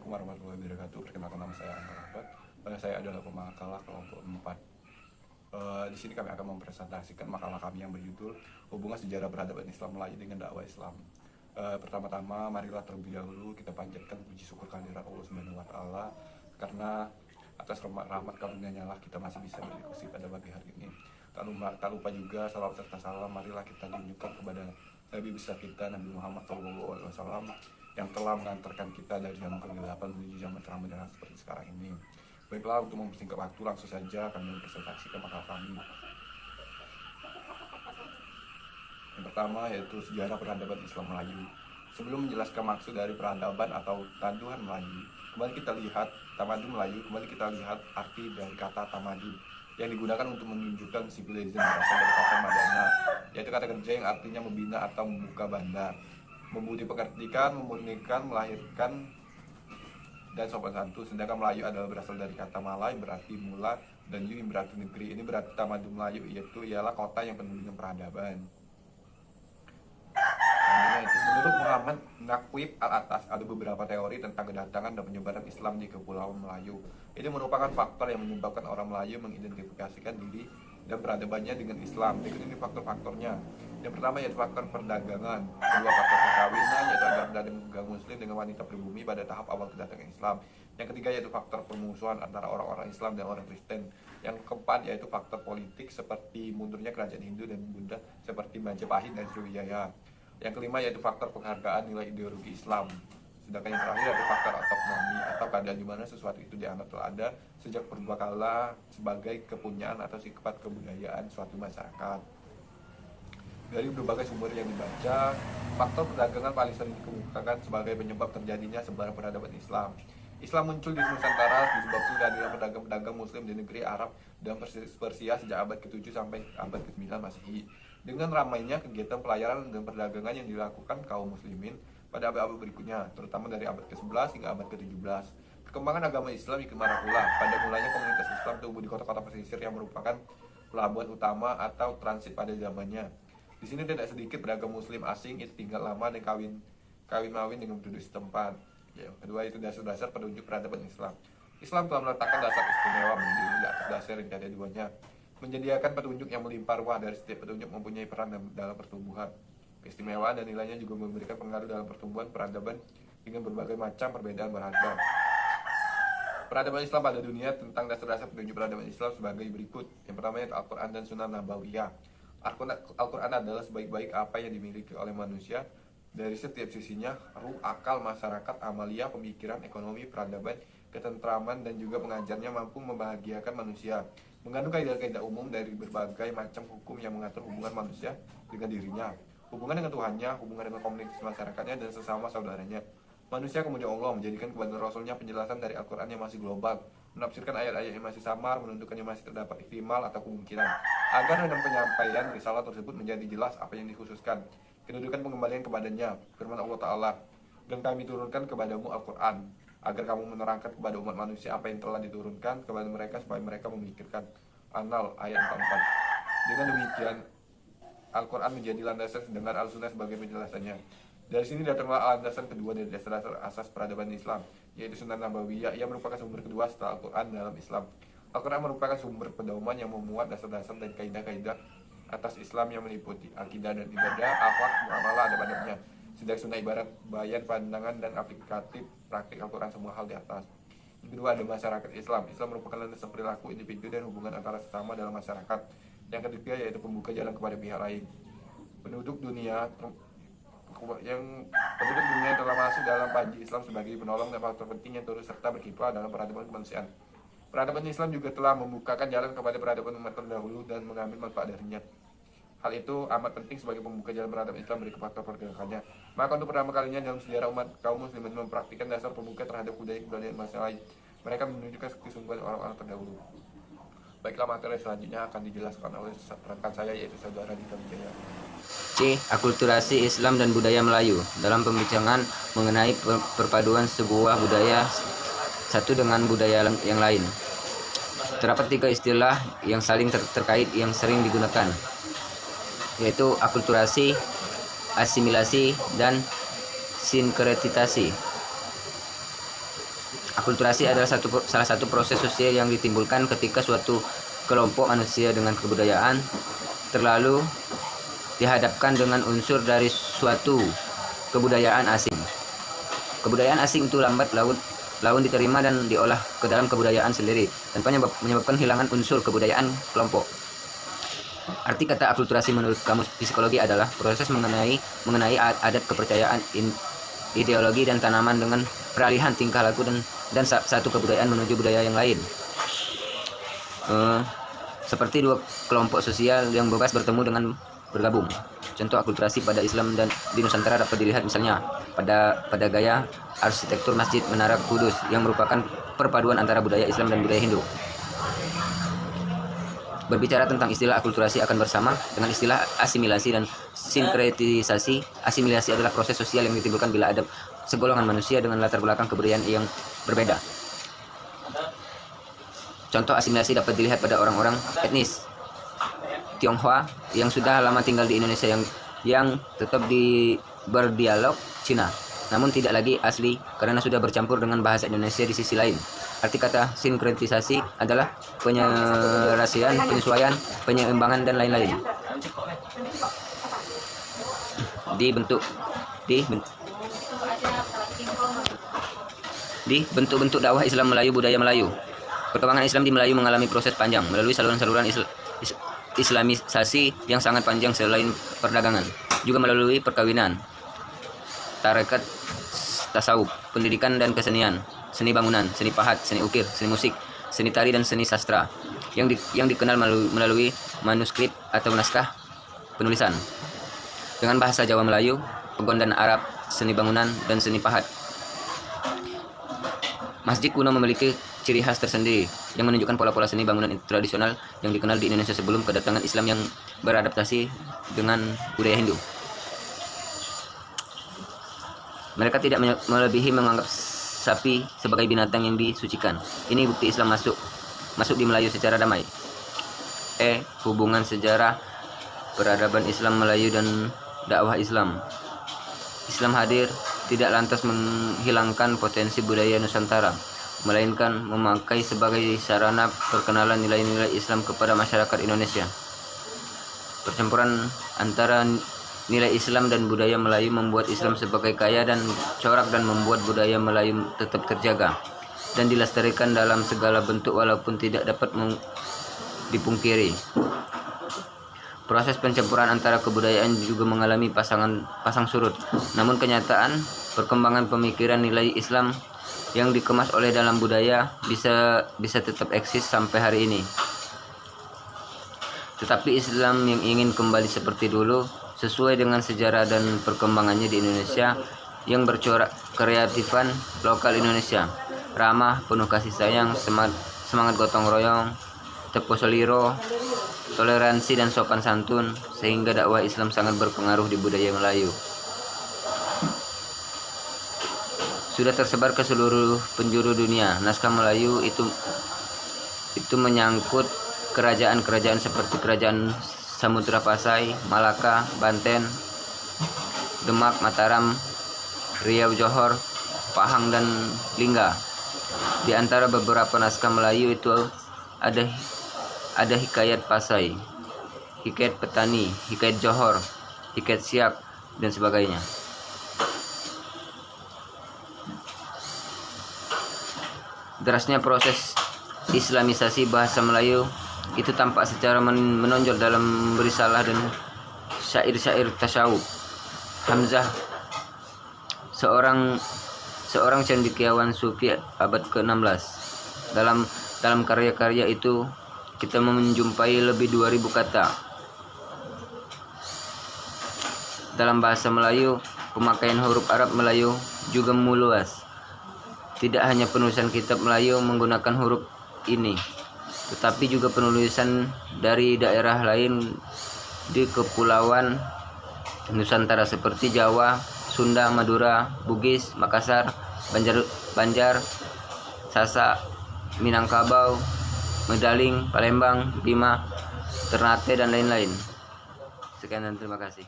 Assalamualaikum warahmatullahi wabarakatuh. Perkenalkan, nama saya Anwar Ahmad. Saya adalah pemakalah kelompok 4. Di sini kami akan mempresentasikan makalah kami yang berjudul Hubungan Sejarah Peradaban Islam Melayu dengan Dakwah Islam. Pertama-tama, marilah terlebih dahulu kita panjatkan puji syukur kehadirat Allah Subhanahu wa Ta'ala, karena atas rahmat karunia-Nya lah kita masih bisa berdiskusi pada pagi hari ini. Tak lupa juga salam serta salam marilah kita tunjukkan kepada Nabi besar kita, Nabi Muhammad SAW, yang telah mengantarkan kita dari zaman kegelapan menuju zaman terang benderang seperti sekarang ini. Baiklah, untuk mempersingkat waktu, langsung saja kami mempresentasikan makalah kami. Yang pertama yaitu sejarah peradaban Islam Melayu. Sebelum menjelaskan maksud dari peradaban atau tanduhan Melayu, kembali kita lihat tamadun Melayu. Kembali kita lihat arti dari kata tamadun yang digunakan untuk menunjukkan civilization berasal dari kata madana, yaitu kata kerja yang artinya membina atau membuka bandar, membudi pekertikan, memurnikan, melahirkan, dan sopan santun. Sedangkan Melayu adalah berasal dari kata Malay, berarti mula, dan Yu berarti negeri. Ini berarti tamadun Melayu yaitu ialah kota yang penuh dengan peradaban. Menurut Muhammad Naqib Al-Atas, ada beberapa teori tentang kedatangan dan penyebaran Islam di Kepulauan Melayu. Ini merupakan faktor yang menyebabkan orang Melayu mengidentifikasikan diri dan peradabannya dengan Islam. Berikut ini faktor-faktornya. Yang pertama yaitu faktor perdagangan. Kedua, faktor perkawinan, yaitu agar pedagang Muslim dengan wanita pribumi pada tahap awal kedatangan Islam. Yang ketiga yaitu faktor permusuhan antara orang-orang Islam dan orang Kristen. Yang keempat yaitu faktor politik seperti mundurnya kerajaan Hindu dan Buddha seperti Majapahit dan Sriwijaya. Yang kelima yaitu faktor penghargaan nilai ideologi Islam. Sedangkan yang terakhir yaitu faktor autonomi atau keadaan di mana sesuatu itu dianggap telah ada sejak purbakala sebagai kepunyaan atau sifat kebudayaan suatu masyarakat. Dari berbagai sumber yang dibaca, faktor perdagangan paling sering dikemukakan sebagai penyebab terjadinya sebaran peradaban Islam. Islam muncul di Nusantara disebabkan kehadiran pedagang-pedagang Muslim di negeri Arab dan Persia sejak abad ke-7 sampai abad ke-9 Masehi. Dengan ramainya kegiatan pelayaran dan perdagangan yang dilakukan kaum muslimin pada abad-abad berikutnya, terutama dari abad ke-11 hingga abad ke-17. Perkembangan agama Islam ikut marah pula. Pada mulanya komunitas Islam tumbuh di kota-kota pesisir yang merupakan pelabuhan utama atau transit pada zamannya. Di sini tidak sedikit pedagang muslim asing itu tinggal lama dan kawin-mawin dengan penduduk setempat. Yang kedua itu dasar-dasar penunjuk peradaban Islam. Islam telah meletakkan dasar istimewa berdiri di atas dasar yang tiada duanya, menyediakan petunjuk yang melimpah ruah. Dari setiap petunjuk mempunyai peran dalam pertumbuhan. Keistimewaan dan nilainya juga memberikan pengaruh dalam pertumbuhan peradaban dengan berbagai macam perbedaan beragam. Peradaban Islam pada dunia. Tentang dasar-dasar petunjuk peradaban Islam sebagai berikut. Yang pertama yaitu Al-Quran dan Sunnah Nabawiyah. Al-Quran adalah sebaik-baik apa yang dimiliki oleh manusia dari setiap sisinya: ruh, akal, masyarakat, amalia, pemikiran, ekonomi, peradaban, ketentraman, dan juga pengajarnya mampu membahagiakan manusia. Mengandung kaidah-kaidah umum dari berbagai macam hukum yang mengatur hubungan manusia dengan dirinya, hubungan dengan Tuhannya, hubungan dengan komunitas masyarakatnya, dan sesama saudaranya. Manusia kemudian Allah menjadikan kepada Rasulnya penjelasan dari Al-Quran yang masih global, menafsirkan ayat-ayat yang masih samar, menentukan yang masih terdapat ihtimal atau kemungkinan, agar dalam penyampaian risalah tersebut menjadi jelas apa yang dikhususkan. Kedudukan pengembalian kepadanya, firman Allah Ta'ala, dan kami turunkan kepadamu Al-Quran, agar kamu menerangkan kepada umat manusia apa yang telah diturunkan kepada mereka supaya mereka memikirkan. An-Nahl ayat 44. Dengan demikian, Al-Quran menjadi landasan, sedangkan Al-Sunnah sebagai penjelasannya. Dari sini datanglah landasan kedua dari dasar-dasar asas peradaban Islam, yaitu Sunnah Nabawiyah. Ia merupakan sumber kedua setelah Al-Quran dalam Islam. Al-Quran merupakan sumber pedoman yang memuat dasar-dasar dan kaidah-kaidah atas Islam yang meliputi akidah dan ibadah, akhlak, muamalah, adab-adabnya. Sedang Sunnah ibarat bayan pandangan dan aplikatif praktik Al-Quran semua hal di atas. Yang kedua ada masyarakat Islam. Islam merupakan landasan perilaku individu dan hubungan antara sesama dalam masyarakat. Yang ketiga yaitu pembuka jalan kepada pihak lain. Penduduk dunia telah masuk dalam panji Islam sebagai penolong dan faktor penting yang turut serta berkiprah dalam peradaban kemanusiaan. Peradaban Islam juga telah membukakan jalan kepada peradaban umat terdahulu dan mengambil manfaat darinya. Hal itu amat penting sebagai pembuka jalan peradaban Islam dari faktor pergerakannya. Maka untuk pertama kalinya dalam sejarah umat kaum muslimin mempraktikkan dasar pembuka terhadap budaya-budaya manusia lain. Mereka menunjukkan kesungguhan orang-orang terdahulu. Baiklah, materi selanjutnya akan dijelaskan oleh rekan saya yaitu saudara Dita Wijaya. C. Akulturasi Islam dan budaya Melayu. Dalam pembincangan mengenai perpaduan sebuah budaya satu dengan budaya yang lain, terdapat tiga istilah yang saling terkait yang sering digunakan, yaitu akulturasi, asimilasi, dan sinkretisasi. Akulturasi adalah salah satu proses sosial yang ditimbulkan ketika suatu kelompok manusia dengan kebudayaan terlalu dihadapkan dengan unsur dari suatu kebudayaan asing. Kebudayaan asing itu lambat laun diterima dan diolah ke dalam kebudayaan sendiri, tanpa menyebabkan hilangan unsur kebudayaan kelompok. Arti kata akulturasi menurut kamus psikologi adalah proses mengenai adat, kepercayaan, ideologi dan tanaman dengan peralihan tingkah laku dan satu kebudayaan menuju budaya yang lain. Seperti dua kelompok sosial yang bebas bertemu dengan bergabung. Contoh akulturasi pada Islam dan di Nusantara dapat dilihat misalnya pada gaya arsitektur Masjid Menara Kudus yang merupakan perpaduan antara budaya Islam dan budaya Hindu. Berbicara tentang istilah akulturasi akan bersama dengan istilah asimilasi dan sinkretisasi. Asimilasi adalah proses sosial yang ditimbulkan bila ada segolongan manusia dengan latar belakang kebudayaan yang berbeda. Contoh asimilasi dapat dilihat pada orang-orang etnis Tionghoa yang sudah lama tinggal di Indonesia yang tetap berdialog Cina, namun tidak lagi asli karena sudah bercampur dengan bahasa Indonesia di sisi lain. Arti kata sinkretisasi adalah penyelesaian, penyesuaian, penyeimbangan dan lain-lain. Di bentuk-bentuk dakwah Islam Melayu, budaya Melayu. Perkembangan Islam di Melayu mengalami proses panjang melalui saluran-saluran Islamisasi yang sangat panjang selain perdagangan, juga melalui perkawinan, tarekat, tasawuf, pendidikan dan kesenian, seni bangunan, seni pahat, seni ukir, seni musik, seni tari dan seni sastra yang dikenal melalui manuskrip atau naskah penulisan dengan bahasa Jawa Melayu, Pegon dan Arab, seni bangunan dan seni pahat. Masjid kuno memiliki ciri khas tersendiri yang menunjukkan pola-pola seni bangunan tradisional yang dikenal di Indonesia sebelum kedatangan Islam yang beradaptasi dengan budaya Hindu. Mereka tidak melebihi menganggap sapi sebagai binatang yang disucikan. Ini bukti Islam masuk di Melayu secara damai. Hubungan sejarah peradaban Islam Melayu dan dakwah Islam. Islam hadir tidak lantas menghilangkan potensi budaya Nusantara, melainkan memakai sebagai sarana perkenalan nilai-nilai Islam kepada masyarakat Indonesia. Percampuran antara nilai Islam dan budaya Melayu membuat Islam sebagai kaya dan corak dan membuat budaya Melayu tetap terjaga dan dilestarikan dalam segala bentuk walaupun tidak dapat dipungkiri. Proses pencampuran antara kebudayaan juga mengalami pasang surut. Namun kenyataan perkembangan pemikiran nilai Islam yang dikemas oleh dalam budaya bisa tetap eksis sampai hari ini. Tetapi Islam yang ingin kembali seperti dulu sesuai dengan sejarah dan perkembangannya di Indonesia yang bercorak kreatifan lokal Indonesia, ramah, penuh kasih sayang, semangat gotong royong, tepo seliro, toleransi dan sopan santun, sehingga dakwah Islam sangat berpengaruh di budaya Melayu. Sudah tersebar ke seluruh penjuru dunia. Naskah Melayu itu menyangkut kerajaan-kerajaan seperti Kerajaan Samudra Pasai, Malaka, Banten, Demak, Mataram, Riau, Johor, Pahang dan Lingga. Di antara beberapa naskah Melayu itu ada Hikayat Pasai, Hikayat Petani, Hikayat Johor, Hikayat Siak dan sebagainya. Derasnya proses Islamisasi bahasa Melayu itu tampak secara menonjol dalam berisalah dan syair-syair tasawuf. Hamzah, seorang cendekiawan sufi abad ke-16. Dalam karya-karya itu kita menjumpai lebih 2000 kata. Dalam bahasa Melayu, pemakaian huruf Arab Melayu juga meluas. Tidak hanya penulisan kitab Melayu menggunakan huruf ini, tetapi juga penulisan dari daerah lain di kepulauan Nusantara seperti Jawa, Sunda, Madura, Bugis, Makassar, Banjar, Sasak, Minangkabau, Medaling, Palembang, Bima, Ternate dan lain-lain. Sekian dan terima kasih.